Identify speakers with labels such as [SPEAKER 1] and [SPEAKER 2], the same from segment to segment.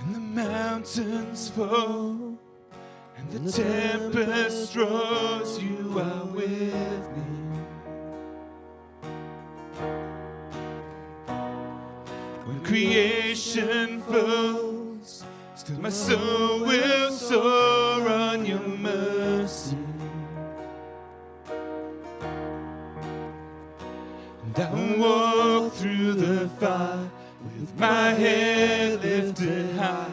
[SPEAKER 1] When the mountains fall and the tempest roars, you are with me. When creation falls, still my soul will soar on your mercy. And I will walk through the fire with my head lifted high,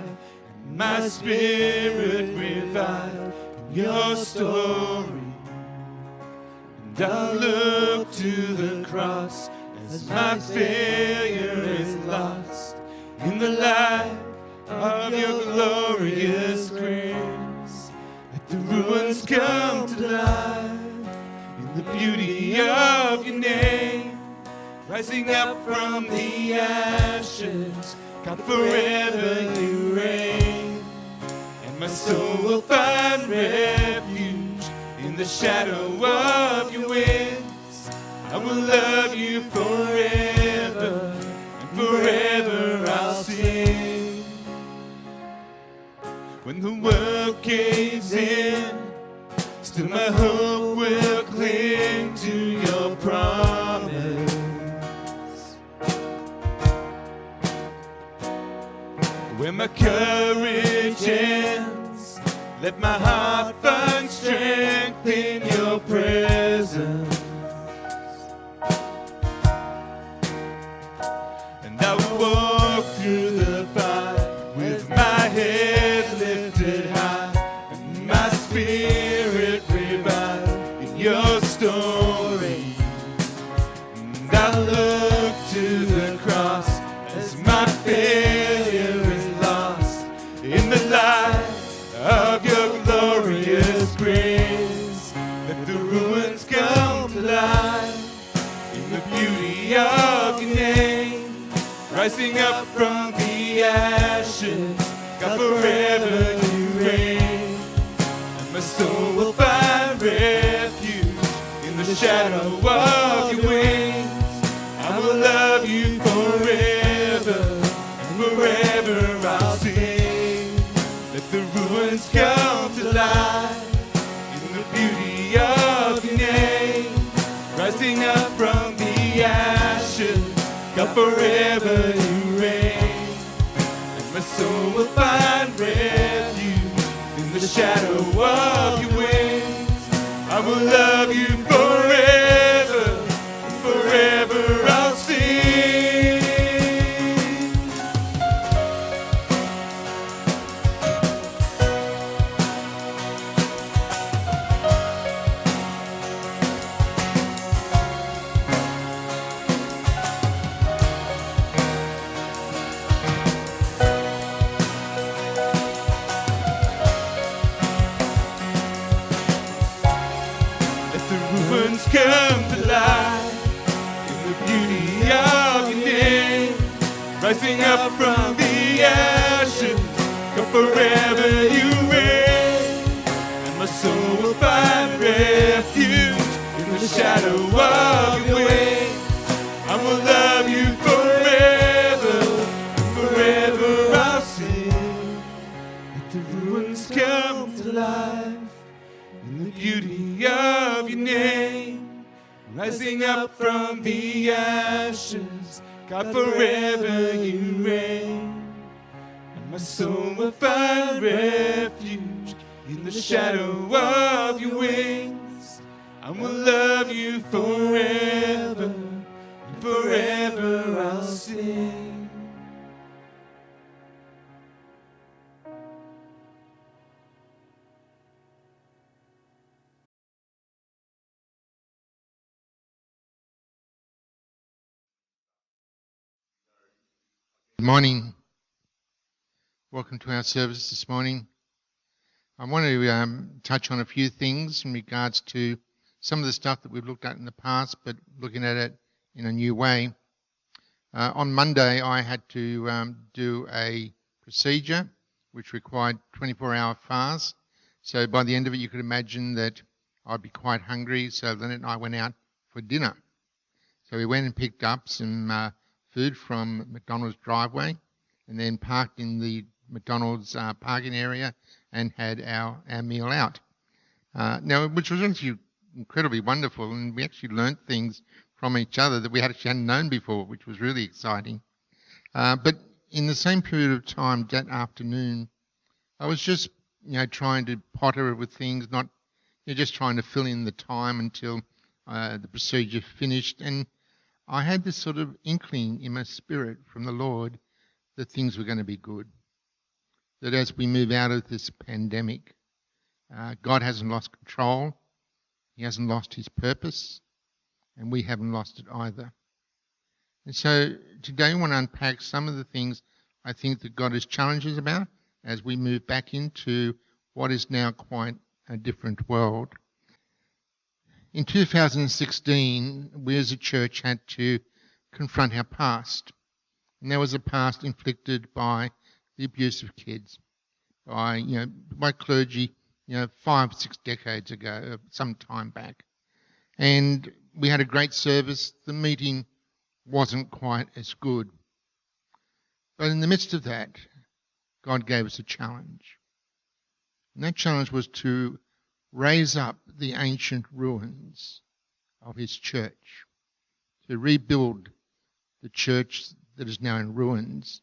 [SPEAKER 1] and my spirit revived in your story. And I'll look to the cross as my failure is lost in the light of your glorious grace. Let the ruins come to life in the beauty of your name. Rising up from the ashes, God, forever you reign. And my soul will find refuge in the shadow of your wings. I will love you forever, and forever I'll sing. When the world caves in, still my hope will cling to your promise. When my courage ends, let my heart find strength in your presence. And I will walk through the fire with my head lifted high, and my spirit revived in your story. And I look to the cross as my failure is lost in the light of your glorious grace. Let the ruins come to life in the beauty of your name. Rising up from the ashes, God, forever you reign. And my soul will find refuge in the shadow of your wings. I will love you forever, and forever I'll sing. Let the ruins come to life in the beauty of your name. Rising up from the ashes, God, forever you reign. And my soul will find refuge in the shadow of your wings. I will love you forever, and forever I'll sing. Come to life in the beauty of your name. Rising up from the ashes, come forever you reign. And my soul will find refuge in the shadow of your wings. I will love you forever, and forever I'll sing. Let the ruins come to life in the beauty of your name. Rising up from the ashes, God, forever you reign. And my soul will find refuge in the shadow of your wings. I will love you forever, and forever I'll sing.
[SPEAKER 2] Good morning. Welcome to our service this morning. I want to touch on a few things in regards to some of the stuff that we've looked at in the past, but looking at it in a new way. On Monday, I had to do a procedure which required 24-hour fast. So by the end of it, you could imagine that I'd be quite hungry. So Lynette and I went out for dinner. So we went and picked up some food from McDonald's driveway and then parked in the McDonald's parking area and had our meal out. Now, which was actually incredibly wonderful, and we actually learnt things from each other that we actually hadn't known before, which was really exciting. But in the same period of time that afternoon, I was just, trying to potter with things, not just trying to fill in the time until the procedure finished. And I had this sort of inkling in my spirit from the Lord that things were going to be good. That as we move out of this pandemic, God hasn't lost control. He hasn't lost his purpose, and we haven't lost it either. And so today I want to unpack some of the things I think that God has challenged us about as we move back into what is now quite a different world. In 2016, we as a church had to confront our past. And there was a past inflicted by the abuse of kids, by clergy, 5-6 decades ago, some time back. And we had a great service. The meeting wasn't quite as good. But in the midst of that, God gave us a challenge. And that challenge was to raise up the ancient ruins of his church, to rebuild the church that is now in ruins,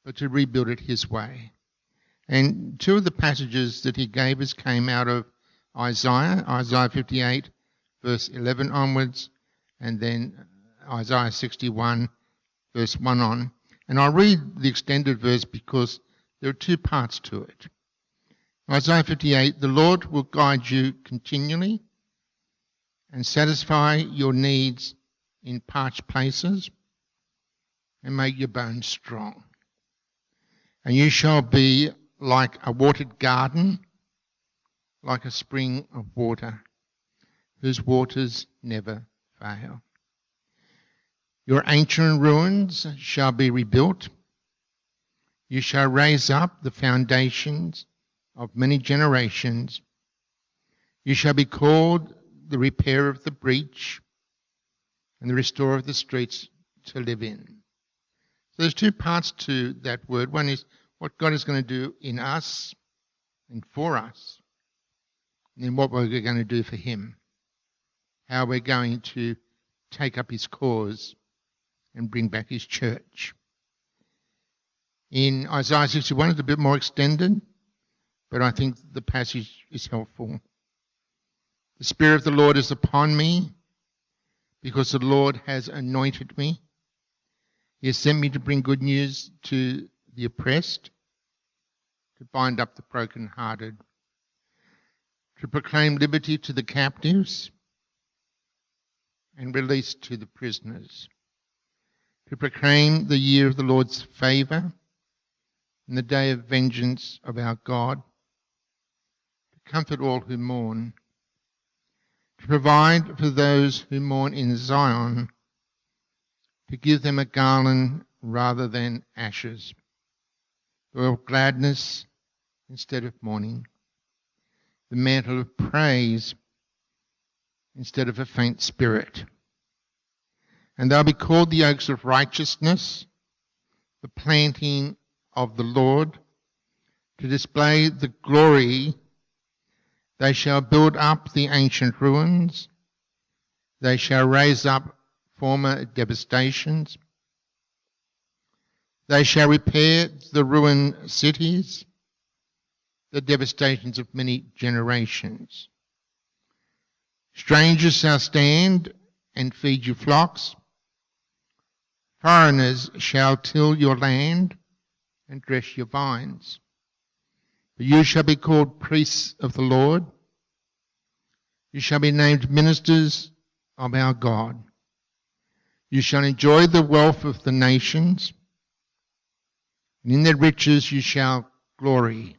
[SPEAKER 2] but to rebuild it his way. And two of the passages that he gave us came out of Isaiah 58, verse 11 onwards, and then Isaiah 61, verse 1 on. And I'll read the extended verse because there are two parts to it. Isaiah 58, the Lord will guide you continually and satisfy your needs in parched places and make your bones strong. And you shall be like a watered garden, like a spring of water, whose waters never fail. Your ancient ruins shall be rebuilt. You shall raise up the foundations of many generations. You shall be called the repairer of the breach and the restorer of the streets to live in. So there's two parts to that word. One is what God is going to do in us and for us, and then what we're going to do for him, how we're going to take up his cause and bring back his church. In Isaiah 61, it's a bit more extended, but I think the passage is helpful. The Spirit of the Lord is upon me, because the Lord has anointed me. He has sent me to bring good news to the oppressed, to bind up the brokenhearted, to proclaim liberty to the captives and release to the prisoners, to proclaim the year of the Lord's favour and the day of vengeance of our God, to comfort all who mourn, to provide for those who mourn in Zion, to give them a garland rather than ashes, the oil of gladness instead of mourning, the mantle of praise instead of a faint spirit. And they'll be called the oaks of righteousness, the planting of the Lord, to display the glory. They shall build up the ancient ruins. They shall raise up former devastations. They shall repair the ruined cities, the devastations of many generations. Strangers shall stand and feed your flocks. Foreigners shall till your land and dress your vines. But you shall be called priests of the Lord. You shall be named ministers of our God. You shall enjoy the wealth of the nations, and in their riches you shall glory.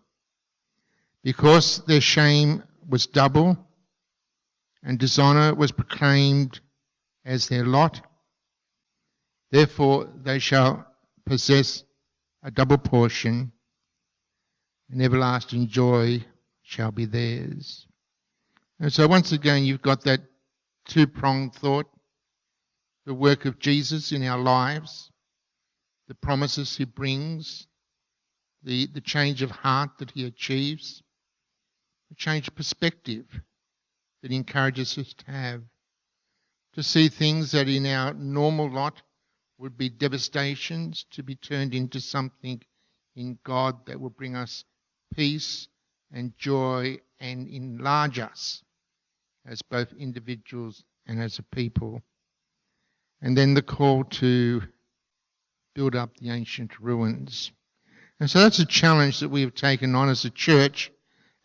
[SPEAKER 2] Because their shame was double, and dishonour was proclaimed as their lot, therefore they shall possess a double portion, and everlasting joy shall be theirs. And so once again, you've got that two-pronged thought, the work of Jesus in our lives, the promises he brings, the change of heart that he achieves, the change of perspective that he encourages us to have, to see things that in our normal lot would be devastations to be turned into something in God that will bring us peace and joy and enlarge us as both individuals and as a people. And then the call to build up the ancient ruins. And so that's a challenge that we have taken on as a church,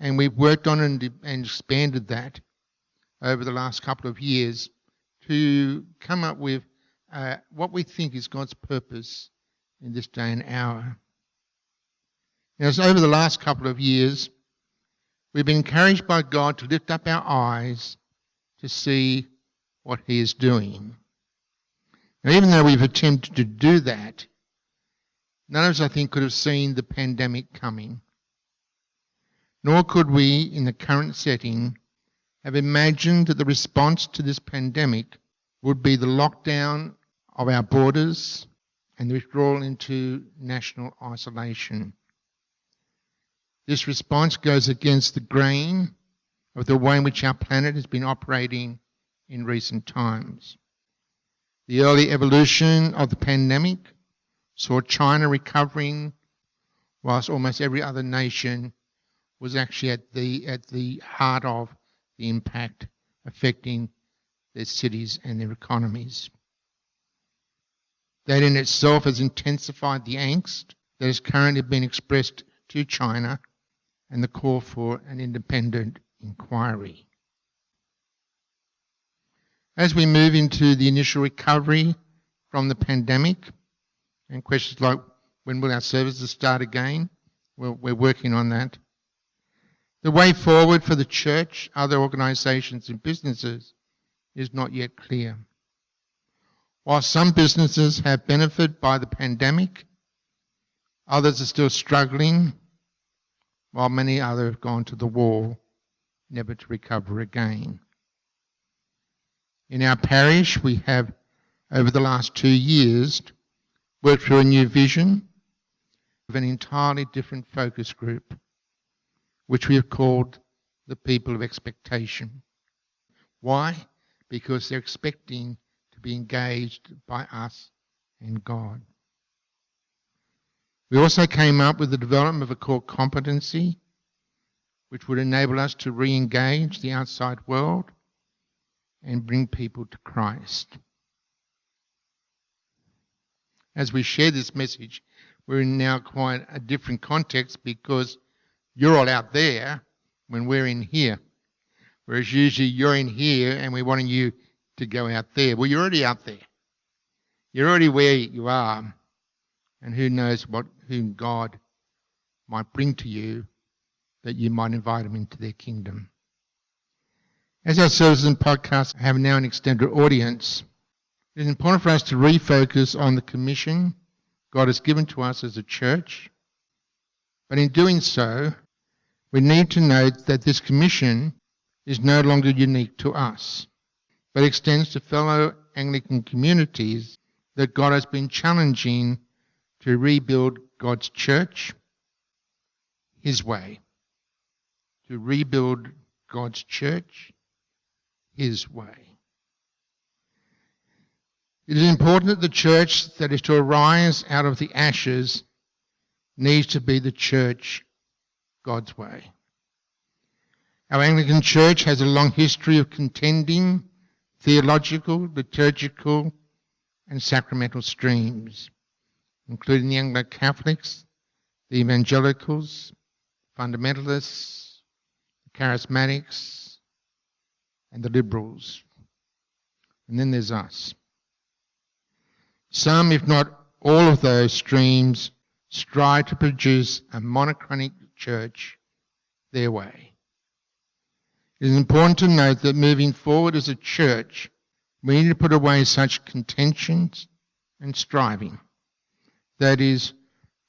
[SPEAKER 2] and we've worked on and expanded that over the last couple of years to come up with what we think is God's purpose in this day and hour. Now, so over the last couple of years, we've been encouraged by God to lift up our eyes to see what he is doing. Now, even though we've attempted to do that, none of us, I think, could have seen the pandemic coming. Nor could we, in the current setting, have imagined that the response to this pandemic would be the lockdown of our borders and the withdrawal into national isolation. This response goes against the grain of the way in which our planet has been operating in recent times. The early evolution of the pandemic saw China recovering, whilst almost every other nation was actually at the heart of the impact affecting their cities and their economies. That in itself has intensified the angst that has currently been expressed to China and the call for an independent inquiry. As we move into the initial recovery from the pandemic, and questions like when will our services start again, we're working on that. The way forward for the church, other organisations and businesses is not yet clear. While some businesses have benefited by the pandemic, others are still struggling, while many others have gone to the wall, never to recover again. In our parish, we have, over the last 2 years, worked through a new vision of an entirely different focus group, which we have called the people of expectation. Why? Because they're expecting to be engaged by us and God. We also came up with the development of a core competency which would enable us to re-engage the outside world and bring people to Christ. As we share this message, we're in now quite a different context because you're all out there when we're in here. Whereas usually you're in here and we're wanting you to go out there. Well, you're already out there. You're already where you are. And who knows whom God might bring to you that you might invite them into their kingdom. As our services and podcasts have now an extended audience, it is important for us to refocus on the commission God has given to us as a church. But in doing so, we need to note that this commission is no longer unique to us, but extends to fellow Anglican communities that God has been challenging to rebuild God's church his way. To rebuild God's church his way. It is important that the church that is to arise out of the ashes needs to be the church God's way. Our Anglican church has a long history of contending theological, liturgical and sacramental streams, including the Anglo-Catholics, the Evangelicals, Fundamentalists, the Charismatics and the Liberals. And then there's us. Some, if not all of those streams, strive to produce a monochronic church their way. It is important to note that moving forward as a church, we need to put away such contentions and striving. That is,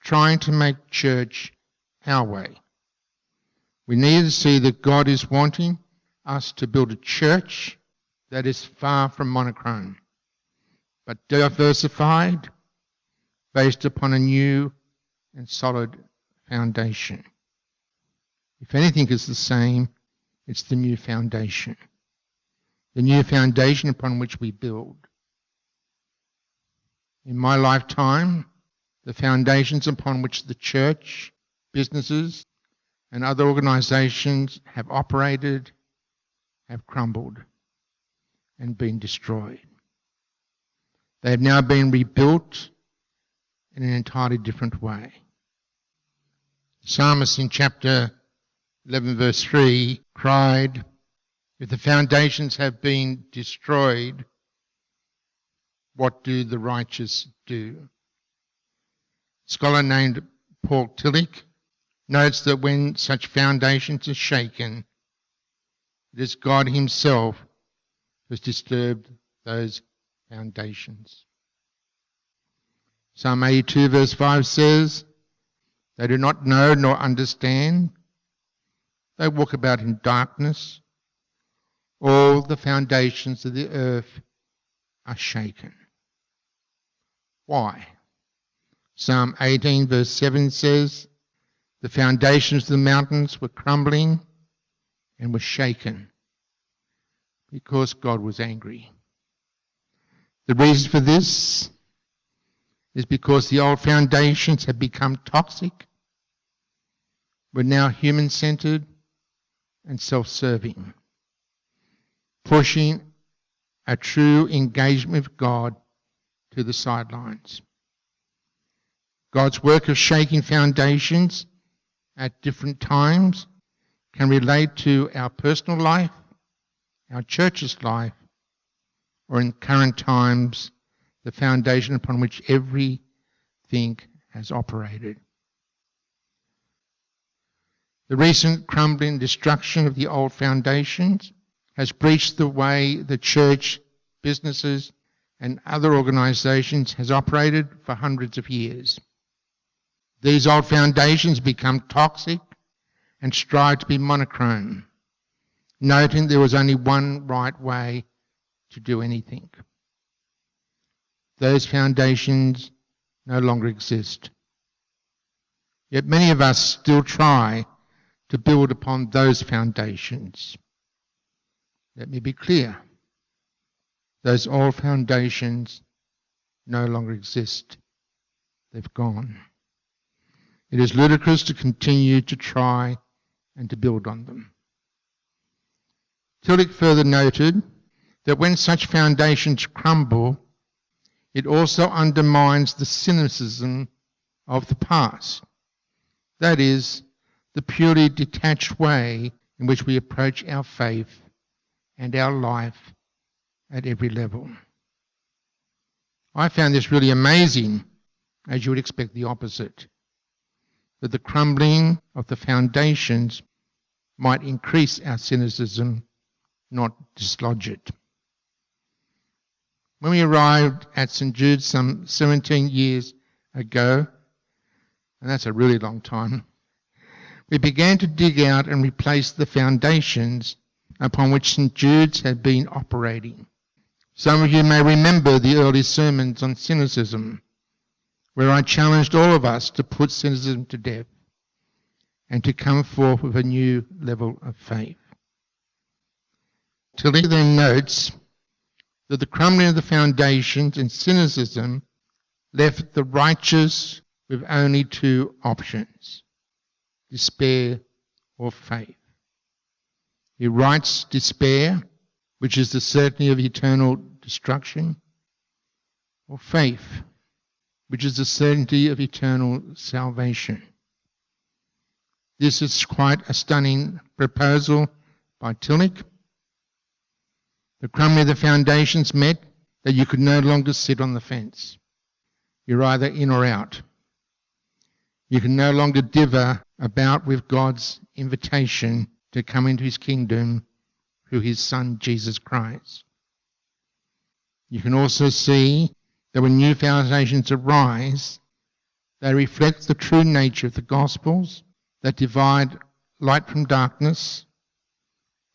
[SPEAKER 2] trying to make church our way. We need to see that God is wanting us to build a church that is far from monochrome, but diversified, based upon a new and solid foundation. If anything is the same, it's the new foundation. The new foundation upon which we build. In my lifetime, the foundations upon which the church, businesses, and other organisations have operated have crumbled and been destroyed. They have now been rebuilt in an entirely different way. The psalmist in chapter 11 verse 3 cried, "If the foundations have been destroyed, what do the righteous do?" A scholar named Paul Tillich notes that when such foundations are shaken, it is God himself who has disturbed those foundations. Psalm 82 verse 5 says, "They do not know nor understand. They walk about in darkness. All the foundations of the earth are shaken." Why? Psalm 18 verse 7 says, "The foundations of the mountains were crumbling and were shaken because God was angry." The reason for this is because the old foundations had become toxic, were now human-centred and self-serving, pushing a true engagement with God to the sidelines. God's work of shaking foundations at different times can relate to our personal life, our church's life, or in current times, the foundation upon which everything has operated. The recent crumbling and destruction of the old foundations has breached the way the church, businesses, and other organisations has operated for hundreds of years. These old foundations become toxic and strive to be monochrome, noting there was only one right way to do anything. Those foundations no longer exist. Yet many of us still try to build upon those foundations. Let me be clear. Those old foundations no longer exist. They've gone. It is ludicrous to continue to try and to build on them. Tillich further noted that when such foundations crumble, it also undermines the cynicism of the past. That is, the purely detached way in which we approach our faith and our life at every level. I found this really amazing, as you would expect the opposite, that the crumbling of the foundations might increase our cynicism, not dislodge it. When we arrived at St. Jude some 17 years ago, and that's a really long time, we began to dig out and replace the foundations upon which St. Jude's had been operating. Some of you may remember the early sermons on cynicism, where I challenged all of us to put cynicism to death and to come forth with a new level of faith. Tillich then notes that the crumbling of the foundations and cynicism left the righteous with only two options: despair or faith. He writes despair, which is the certainty of eternal destruction, or faith, which is the certainty of eternal salvation. This is quite a stunning proposal by Tillich. The crumbling of the foundations meant that you could no longer sit on the fence. You're either in or out. You can no longer dither about with God's invitation to come into his kingdom through his Son, Jesus Christ. You can also see that when new foundations arise, they reflect the true nature of the Gospels that divide light from darkness,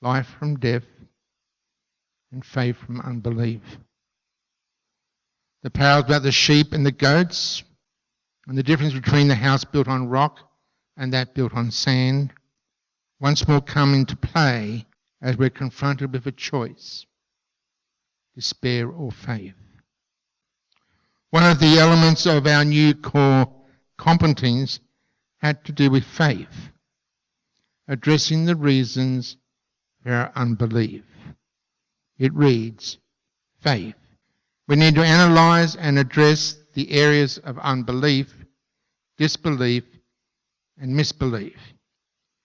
[SPEAKER 2] life from death, and faith from unbelief. The parables about the sheep and the goats and the difference between the house built on rock and that built on sand once more come into play as we're confronted with a choice, despair or faith. One of the elements of our new core competence had to do with faith, addressing the reasons for our unbelief. It reads, faith. We need to analyse and address the areas of unbelief, disbelief and misbelief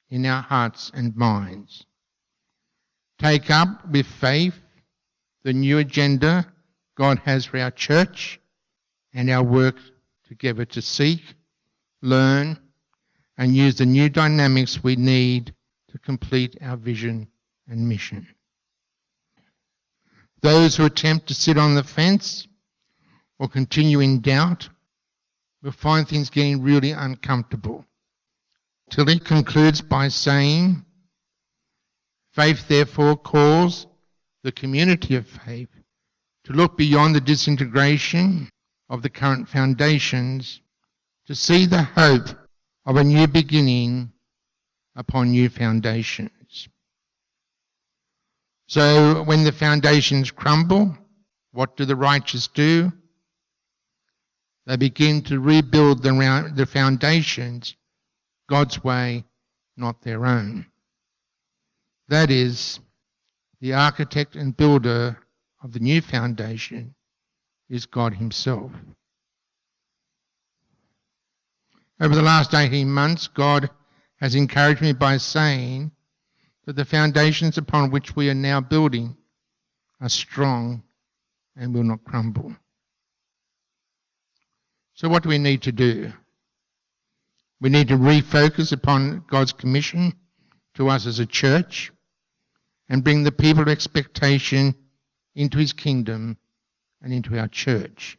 [SPEAKER 2] in our hearts and minds. Take up with faith the new agenda God has for our church and our work together to seek, learn and use the new dynamics we need to complete our vision and mission. Those who attempt to sit on the fence or continue in doubt will find things getting really uncomfortable. Tilly concludes by saying, faith therefore calls the community of faith to look beyond the disintegration of the current foundations to see the hope of a new beginning upon new foundations. So when the foundations crumble, what do the righteous do? They begin to rebuild the foundations God's way, not their own. That is, the architect and builder of the new foundation is God himself. Over the last 18 months, God has encouraged me by saying that the foundations upon which we are now building are strong and will not crumble. So what do we need to do? We need to refocus upon God's commission to us as a church and bring the people of expectation into his kingdom and into our church,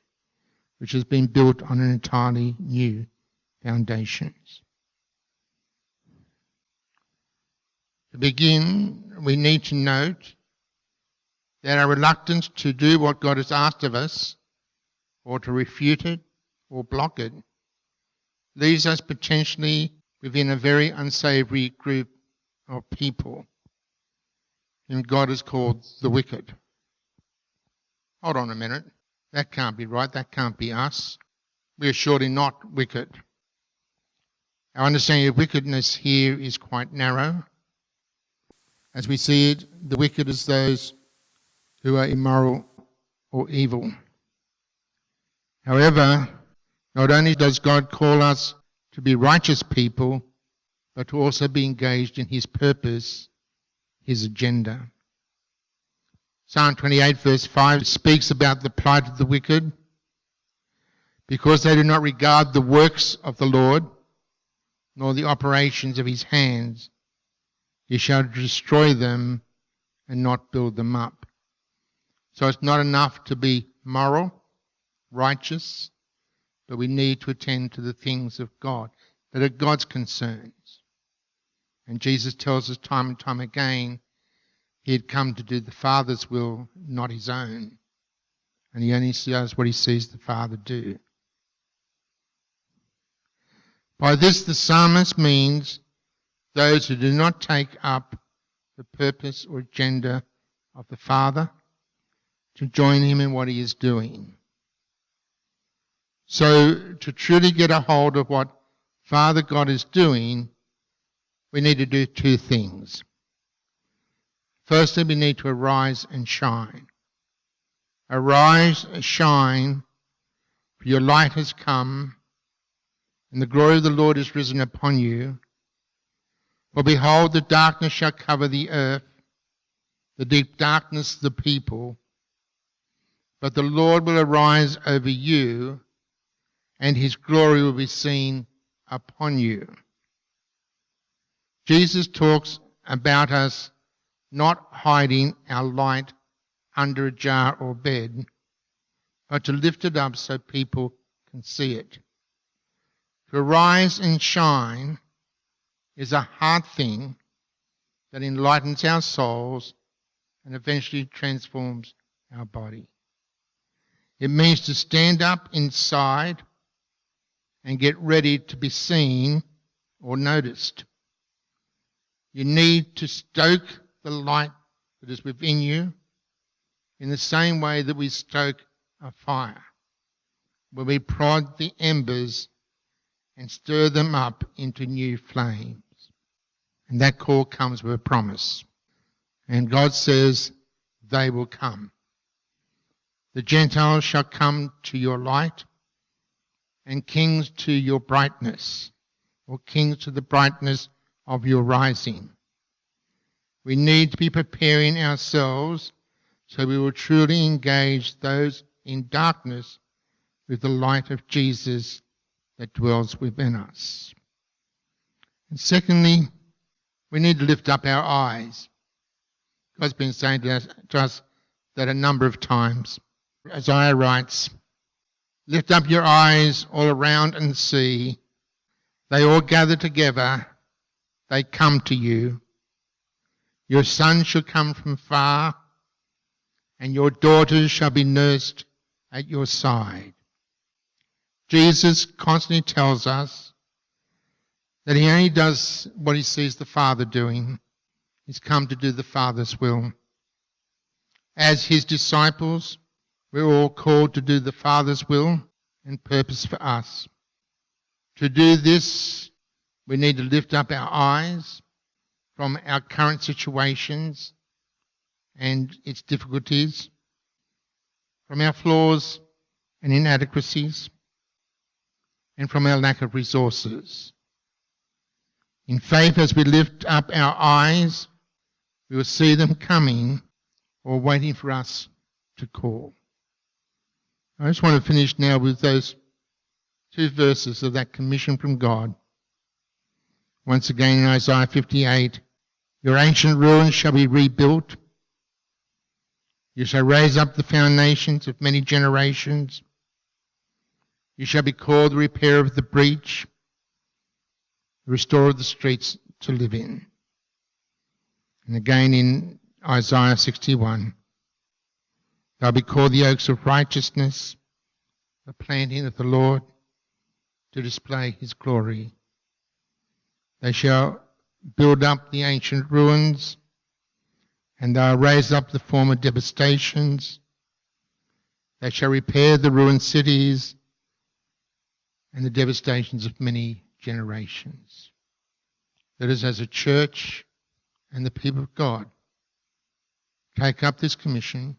[SPEAKER 2] which has been built on an entirely new foundations. To begin, we need to note that our reluctance to do what God has asked of us, or to refute it, or block it, leaves us potentially within a very unsavoury group of people whom God has called the wicked. Hold on a minute. That can't be right. That can't be us. We are surely not wicked. Our understanding of wickedness here is quite narrow. As we see it, the wicked is those who are immoral or evil. However, not only does God call us to be righteous people, but to also be engaged in his purpose, his agenda. Psalm 28 verse 5 speaks about the plight of the wicked. Because they do not regard the works of the Lord, nor the operations of his hands, he shall destroy them and not build them up. So it's not enough to be moral, righteous, but we need to attend to the things of God that are God's concerns. And Jesus tells us time and time again he had come to do the Father's will, not his own. And he only does what he sees the Father do. By this the psalmist means those who do not take up the purpose or agenda of the Father to join him in what he is doing. So to truly get a hold of what Father God is doing, we need to do two things. Firstly, we need to arise and shine. Arise, shine, for your light has come, and the glory of the Lord is risen upon you. For behold, the darkness shall cover the earth, the deep darkness the people. But the Lord will arise over you, and his glory will be seen upon you. Jesus talks about us not hiding our light under a jar or bed, but to lift it up so people can see it. To arise and shine is a hard thing that enlightens our souls and eventually transforms our body. It means to stand up inside and get ready to be seen or noticed. You need to stoke the light that is within you in the same way that we stoke a fire, where we prod the embers and stir them up into new flames. And that call comes with a promise. And God says, they will come. The Gentiles shall come to your light, and kings to your brightness, or kings to the brightness of your rising. We need to be preparing ourselves so we will truly engage those in darkness with the light of Jesus that dwells within us. And secondly, we need to lift up our eyes. God's been saying to us that a number of times. Isaiah writes, lift up your eyes all around and see. They all gather together. They come to you. Your sons shall come from far, and your daughters shall be nursed at your side. Jesus constantly tells us that he only does what he sees the Father doing. He's come to do the Father's will. As his disciples, we're all called to do the Father's will and purpose for us. To do this, we need to lift up our eyes from our current situations and its difficulties, from our flaws and inadequacies, and from our lack of resources. In faith, as we lift up our eyes, we will see them coming or waiting for us to call. I just want to finish now with those two verses of that commission from God. Once again in Isaiah 58, your ancient ruins shall be rebuilt. You shall raise up the foundations of many generations. You shall be called the repairer of the breach, the restorer of the streets to live in. And again in Isaiah 61, they'll be called the oaks of righteousness, the planting of the Lord to display his glory. They shall build up the ancient ruins, and they'll raise up the former devastations. They shall repair the ruined cities and the devastations of many generations. That is, as a church and the people of God take up this commission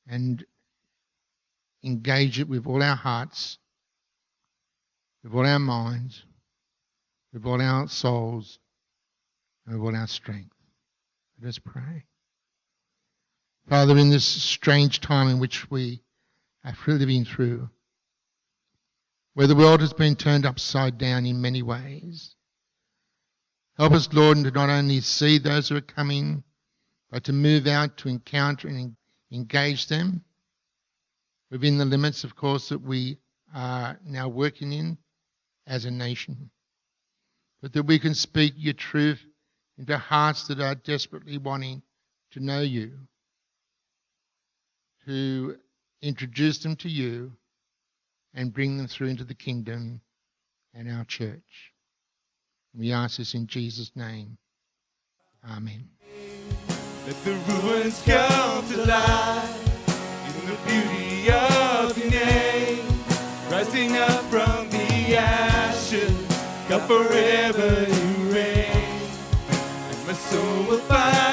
[SPEAKER 2] and engage it with all our hearts, with all our minds, with all our souls, and with all our strength. Let us pray. Father, in this strange time in which we are living through, where the world has been turned upside down in many ways, help us, Lord, to not only see those who are coming, but to move out to encounter and engage them within the limits, of course, that we are now working in as a nation. But that we can speak your truth into hearts that are desperately wanting to know you, to introduce them to you and bring them through into the kingdom and our church. We ask this in Jesus' name. Amen.
[SPEAKER 1] Let the ruins come to life in the beauty of your name, rising up from the ashes, God forever you reign, and my soul will find